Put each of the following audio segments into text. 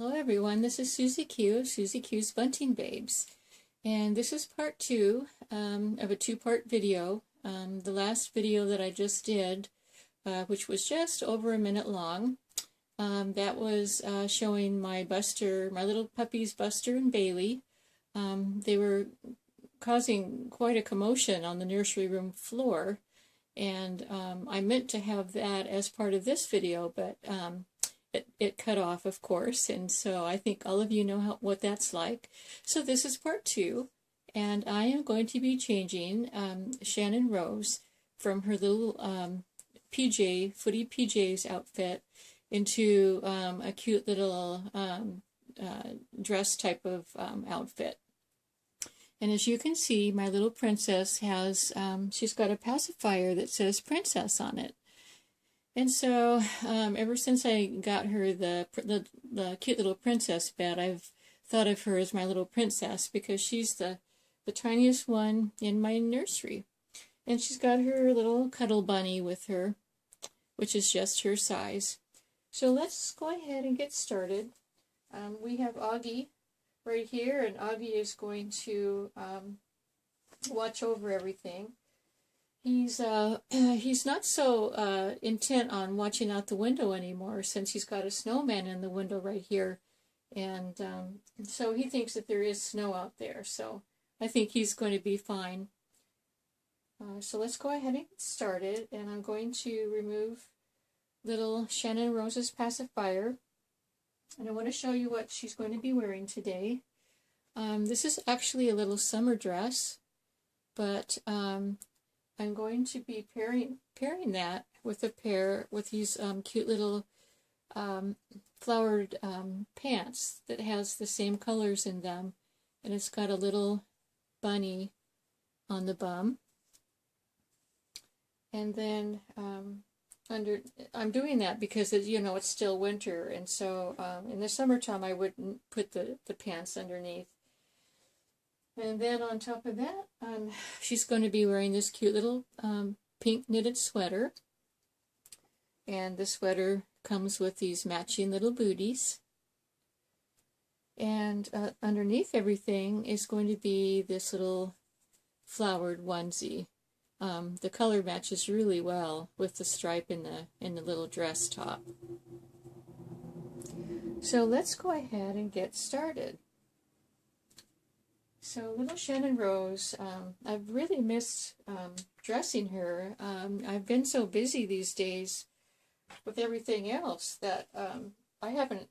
Hello everyone, this is Susie Q of Susie Q's Bunting Babes, and this is part 2 of a 2-part video. The last video that I just did, which was just over a minute long, that was showing my little puppies Buster and Bailey. They were causing quite a commotion on the nursery room floor, and I meant to have that as part of this video, but it cut off, of course, and so I think all of you know what that's like. So this is part 2, and I am going to be changing Shannon Rose from her little footy PJs outfit into a cute little dress type of outfit. And as you can see, my little princess has, she's got a pacifier that says princess on it. And so, ever since I got her the cute little princess bed, I've thought of her as my little princess because she's the tiniest one in my nursery. And she's got her little cuddle bunny with her, which is just her size. So let's go ahead and get started. We have Augie right here, and Augie is going to watch over everything. He's not so intent on watching out the window anymore since he's got a snowman in the window right here, and so he thinks that there is snow out there, so I think he's going to be fine. So let's go ahead and get started, and I'm going to remove little Shannon Rose's pacifier, and I want to show you what she's going to be wearing today. This is actually a little summer dress, but I'm going to be pairing that with these cute little flowered pants that has the same colors in them, and it's got a little bunny on the bum. And then I'm doing that because it's still winter, and so in the summertime I wouldn't put the pants underneath. And then on top of that, she's going to be wearing this cute little pink knitted sweater. And the sweater comes with these matching little booties. And underneath everything is going to be this little flowered onesie. The color matches really well with the stripe in the little dress top. So let's go ahead and get started. So little Shannon Rose, I've really missed dressing her. I've been so busy these days with everything else that I haven't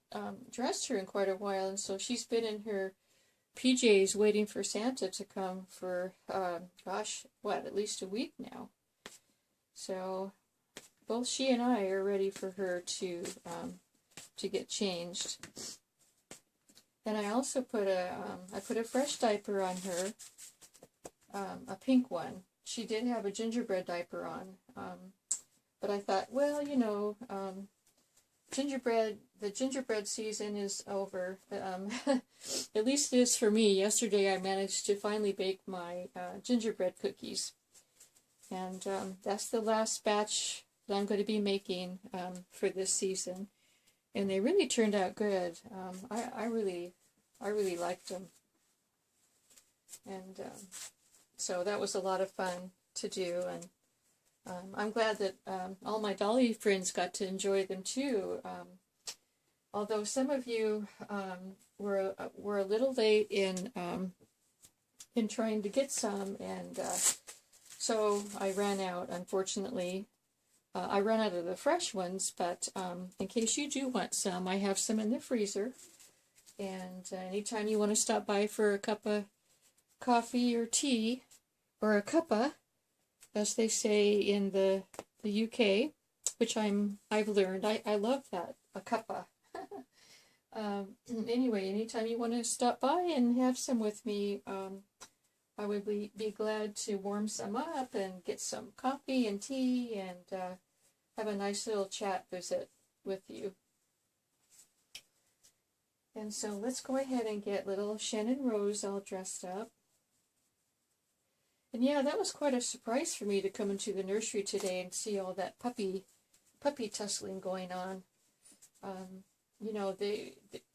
dressed her in quite a while, and so she's been in her PJs waiting for Santa to come for, at least a week now. So both she and I are ready for her to get changed. And I also put a fresh diaper on her, a pink one. She did have a gingerbread diaper on, but I thought, well, the gingerbread season is over. At least it is for me. Yesterday I managed to finally bake my gingerbread cookies, and that's the last batch that I'm going to be making for this season. And they really turned out good. I really liked them. And so that was a lot of fun to do. And I'm glad that all my Dolly friends got to enjoy them too. Although some of you were a little late in trying to get some, and so I ran out, unfortunately. I ran out of the fresh ones, but in case you do want some, I have some in the freezer. And anytime you want to stop by for a cup of coffee or tea, or a cuppa, as they say in the UK, which I've learned, I love that, a cuppa. Anyway, anytime you want to stop by and have some with me, I would be glad to warm some up and get some coffee and tea and have a nice little chat visit with you. And so let's go ahead and get little Shannon Rose all dressed up. And yeah, that was quite a surprise for me to come into the nursery today and see all that puppy tussling going on. you know,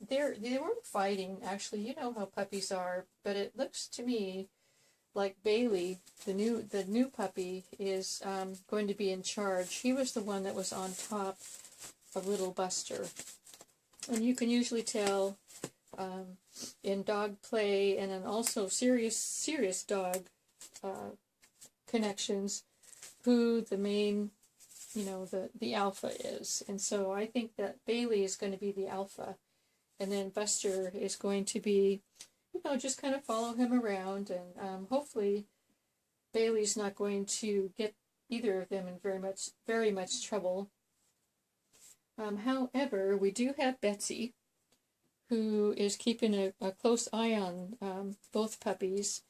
they weren't fighting, actually. You know how puppies are, but it looks to me like Bailey, the new puppy, is going to be in charge. He was the one that was on top of little Buster. And you can usually tell in dog play and then also serious dog connections who the main, the alpha is. And so I think that Bailey is going to be the alpha. And then Buster is going to be, just kind of follow him around. And hopefully Bailey's not going to get either of them in very much trouble. However, we do have Betsy, who is keeping a close eye on both puppies.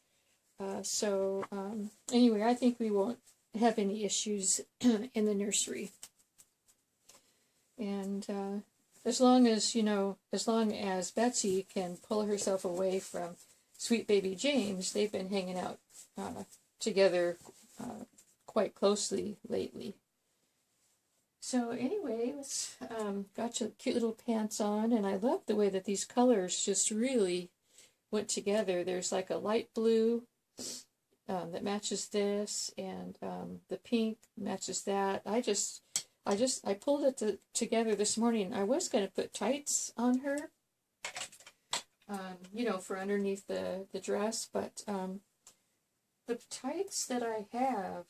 Anyway, I think we won't have any issues in the nursery. And as long as Betsy can pull herself away from sweet baby James, they've been hanging out together quite closely lately. So anyway, got your cute little pants on, and I love the way that these colors just really went together. There's like a light blue that matches this, and the pink matches that. I pulled it together this morning. I was going to put tights on her, for underneath the dress, but the tights that I have,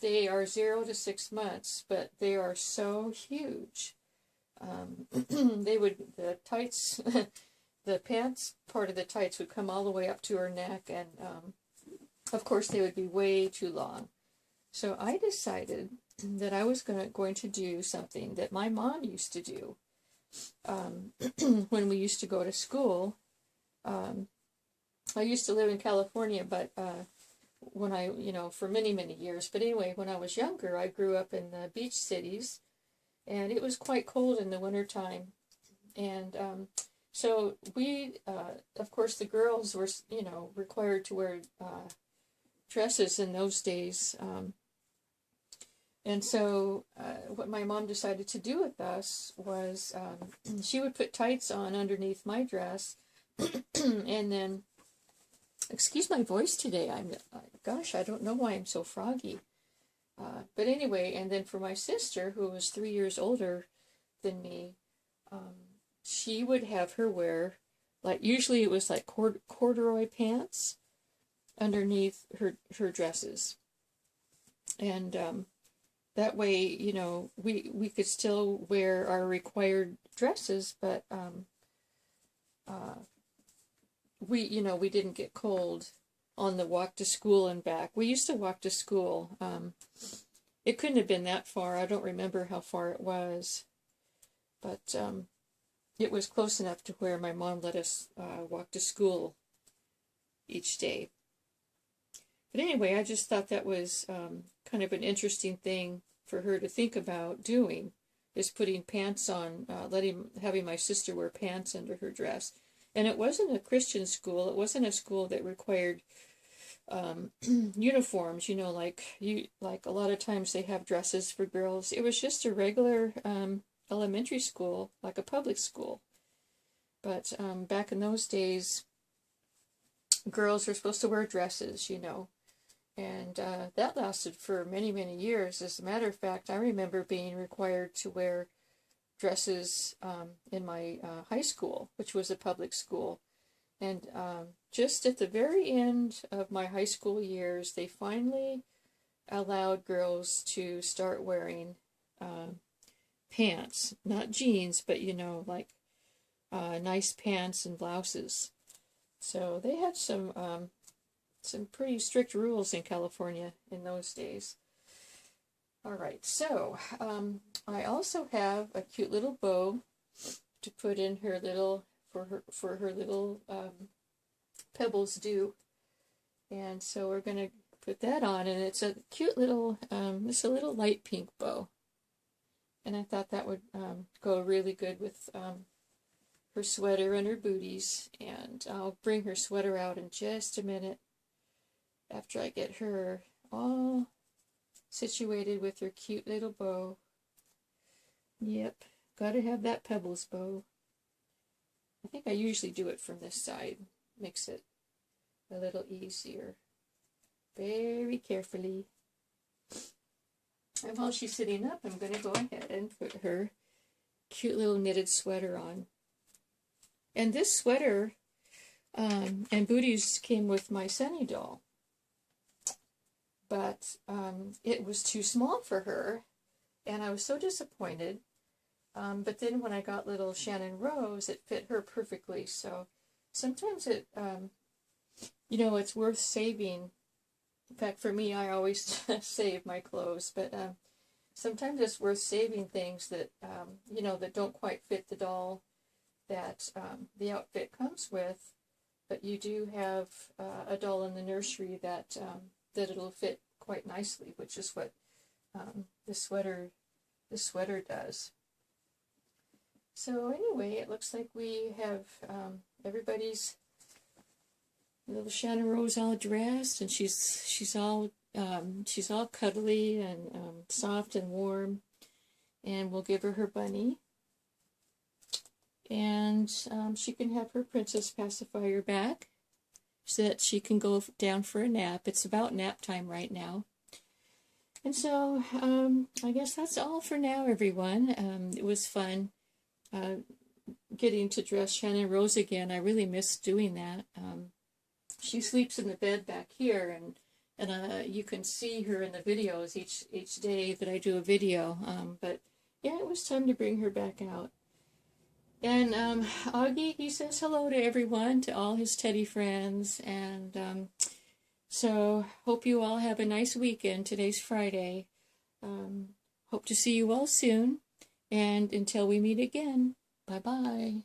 they are 0 to 6 months, but they are so huge. The tights, the pants part of the tights would come all the way up to her neck, and of course they would be way too long. So I decided that I was going to do something that my mom used to do when we used to go to school. I used to live in California, but when I, for many, many years. But anyway, when I was younger, I grew up in the beach cities, and it was quite cold in the wintertime. And so we, of course, the girls were, required to wear dresses in those days. And so what my mom decided to do with us was she would put tights on underneath my dress, and then, excuse my voice today, gosh, I don't know why I'm so froggy. But anyway, and then for my sister, who was 3 years older than me, she would have her wear, usually it was like corduroy pants underneath her dresses. And that way, we could still wear our required dresses, but we didn't get cold on the walk to school and back. We used to walk to school. It couldn't have been that far. I don't remember how far it was, but it was close enough to where my mom let us walk to school each day. But anyway, I just thought that was kind of an interesting thing for her to think about doing, is putting pants on, having my sister wear pants under her dress. And it wasn't a Christian school. It wasn't a school that required uniforms, like a lot of times they have dresses for girls. It was just a regular elementary school, like a public school. But back in those days, girls were supposed to wear dresses, and that lasted for many, many years. As a matter of fact, I remember being required to wear dresses in my high school, which was a public school. And just at the very end of my high school years, they finally allowed girls to start wearing pants, not jeans, but nice pants and blouses. So they had some pretty strict rules in California in those days. All right, so I also have a cute little bow to put in her little, for her little Pebbles do. And so we're going to put that on, and it's a cute little, it's a little light pink bow. And I thought that would go really good with her sweater and her booties. And I'll bring her sweater out in just a minute after I get her all situated with her cute little bow. Yep, gotta have that Pebbles bow. think I usually do it from this side. Makes it a little easier. Very carefully. And while she's sitting up, I'm going to go ahead and put her cute little knitted sweater on. And this sweater and booties came with my Sunny doll. But it was too small for her, and I was so disappointed. But then when I got little Shannon Rose, it fit her perfectly. So sometimes it, you know, it's worth saving. In fact, for me, I always save my clothes, but sometimes it's worth saving things that, you know, that don't quite fit the doll that the outfit comes with, but you do have a doll in the nursery that that it'll fit quite nicely, which is what the sweater does. So anyway, it looks like we have everybody's little Shannon Rose all dressed, and she's all cuddly and soft and warm, and we'll give her bunny, and she can have her princess pacifier back so that she can go down for a nap. It's about nap time right now. And so I guess that's all for now, everyone. It was fun getting to dress Shannon Rose again. I really miss doing that. She sleeps in the bed back here, and you can see her in the videos each day that I do a video. But yeah, it was time to bring her back out. And Augie, he says hello to everyone, to all his teddy friends, and so hope you all have a nice weekend. Today's Friday. Hope to see you all soon, and until we meet again, bye-bye.